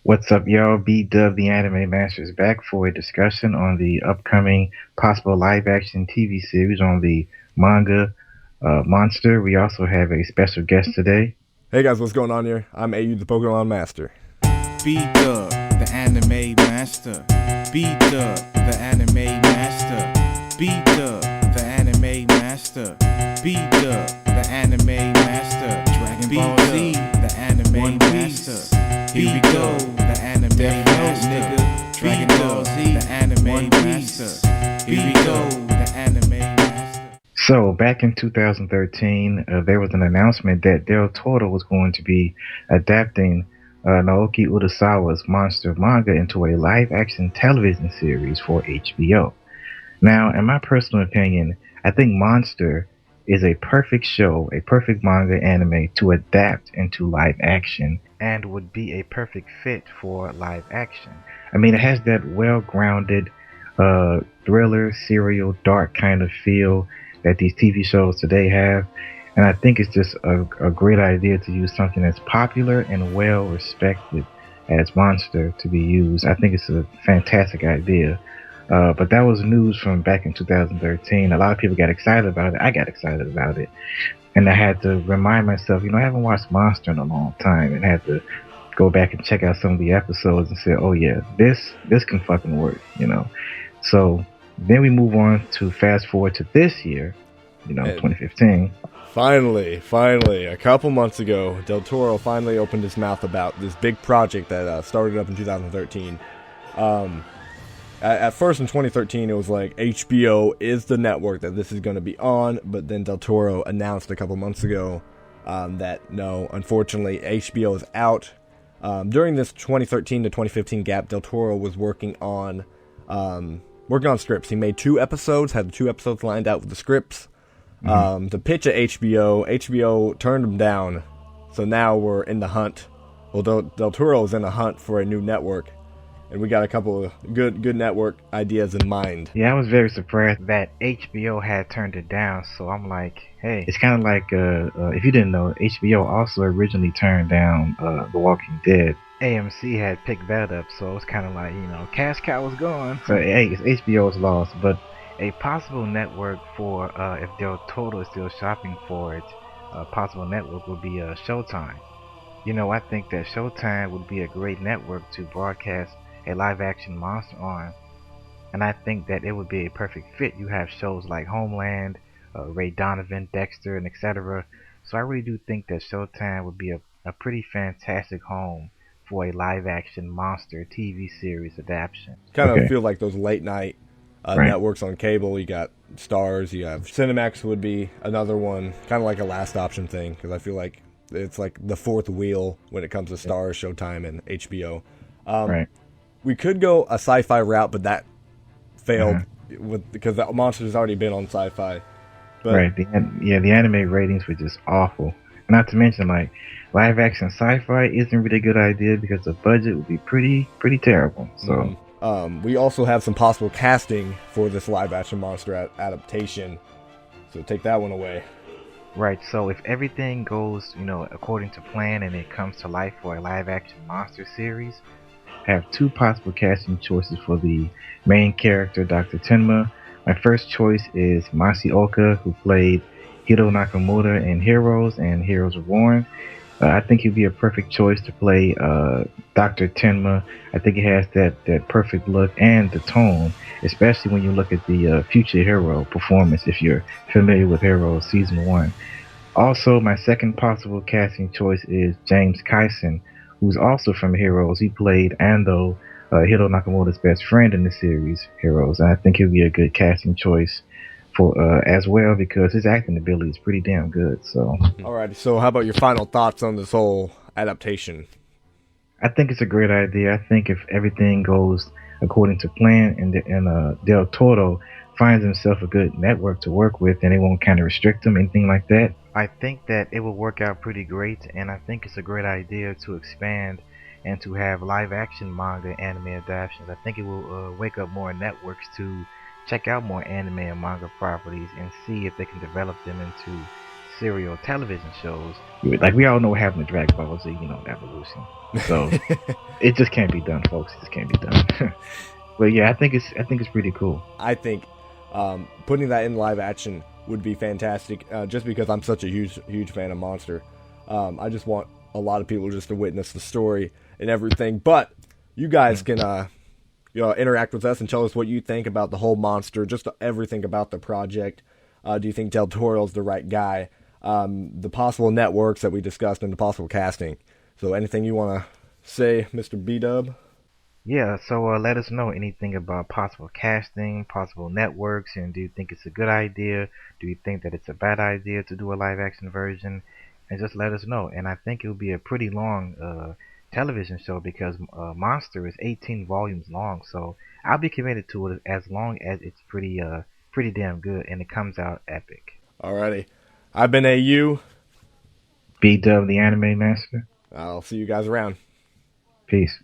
What's up, y'all? B-Dub, the Anime Master, is back for a discussion on the upcoming possible live-action TV series on the manga Monster. We also have a special guest today. Hey guys, what's going on here? I'm AU the Pokemon Master. B-Dub, the Anime Master. B-Dub, the Anime Master. B-Dub, the Anime Master. B-Dub, the Anime Master. Dragon Ball Z, the Anime Master. Here we go, the Anime Master. Nigga. Dragon Ball Z, the Anime Master. Here we go, the Anime Master. So, back in 2013, there was an announcement that Del Toro was going to be adapting Naoki Urasawa's Monster manga into a live-action television series for HBO. Now, in my personal opinion, I think Monster is a perfect show, a perfect manga anime to adapt into live action and would be a perfect fit for live action. I mean, it has that well-grounded thriller, serial, dark kind of feel that these TV shows today have. And I think it's just a great idea to use something that's popular and well respected as Monster to be used. I think it's a fantastic idea. But that was news from back in 2013. A lot of people got excited about it. I got excited about it. And I had to remind myself, I haven't watched Monster in a long time, and had to go back and check out some of the episodes and say, oh yeah, this can fucking work. So then we move on to fast forward to this year, 2015. Finally, a couple months ago, Del Toro finally opened his mouth about this big project that started up in 2013. At first in 2013, it was like HBO is the network that this is going to be on, but then Del Toro announced a couple months ago that no, unfortunately, HBO is out. During this 2013 to 2015 gap, Del Toro was working on scripts. He made 2 episodes, had the 2 episodes lined out with the scripts. To pitch at HBO turned him down. So now we're in the hunt. Well, Del Toro is in the hunt for a new network. And we got a couple of good network ideas in mind. Yeah, I was very surprised that HBO had turned it down. So I'm like, hey, it's kind of like, if you didn't know, HBO also originally turned down The Walking Dead. AMC had picked that up, so it's kind of like, cash cow was gone. So hey, it's HBO's loss. But a possible network for, if Del Toro is still shopping for it, a possible network would be Showtime. I think that Showtime would be a great network to broadcast a live-action Monster on, and I think that it would be a perfect fit. You have shows like Homeland, Ray Donovan, Dexter, and etc. So I really do think that Showtime would be a pretty fantastic home for a live-action Monster TV series adaptation. Kind of feel like those late-night networks on cable. You got Stars, you have Cinemax would be another one, kind of like a last option thing, because I feel like it's like the fourth wheel when it comes to Stars, Showtime, and HBO. We could go a sci-fi route, but that failed because that Monster's already been on sci-fi. But, right. The anime ratings were just awful. Not to mention, like, live action sci-fi isn't really a good idea because the budget would be pretty terrible. So we also have some possible casting for this live action Monster adaptation. So take that one away. Right. So if everything goes, according to plan, and it comes to life for a live action Monster series, have 2 possible casting choices for the main character, Dr. Tenma. My first choice is Masaoka, who played Hiro Nakamura in Heroes and Heroes Reborn. I think he'd be a perfect choice to play Dr. Tenma. I think he has that perfect look and the tone, especially when you look at the Future Hero performance, if you're familiar with Heroes Season 1. Also, my second possible casting choice is James Kyson, who's also from Heroes. He played Ando, Hiro Nakamura's best friend in the series Heroes, and I think he'll be a good casting choice for as well, because his acting ability is pretty damn good. So, alright. So, how about your final thoughts on this whole adaptation? I think it's a great idea. I think if everything goes according to plan, and Del Toro finds himself a good network to work with, and they won't kind of restrict him, anything like that, I think that it will work out pretty great, and I think it's a great idea to expand and to have live-action manga anime adaptations. I think it will wake up more networks to check out more anime and manga properties and see if they can develop them into serial television shows. Like we all know what happened to Dragon Ball Z, Evolution. So it just can't be done, folks. It just can't be done. But yeah, I think it's pretty cool. I think putting that in live action would be fantastic. Just because I'm such a huge fan of Monster, I just want a lot of people just to witness the story and everything. But you guys can interact with us and tell us what you think about the whole Monster, just everything about the project. Do you think Del Toro's the right guy? The possible networks that we discussed and the possible casting. So anything you want to say, Mr. B-Dub? Yeah, so let us know anything about possible casting, possible networks, and do you think it's a good idea? Do you think that it's a bad idea to do a live action version? And just let us know. And I think it will be a pretty long television show because Monster is 18 volumes long, so I'll be committed to it as long as it's pretty damn good and it comes out epic. Alrighty, I've been AU. B-Dub, the Anime Master. I'll see you guys around. Peace.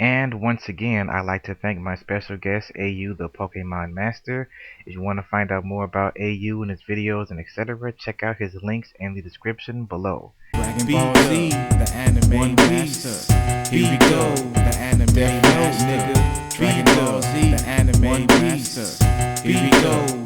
And once again, I'd like to thank my special guest, AU, the Pokemon Master. If you want to find out more about AU and his videos and etc., check out his links in the description below. Dragon Ball Z, the Anime Master. Here we go, the Anime Master. Dragon Ball Z, the Anime Master. Here we go.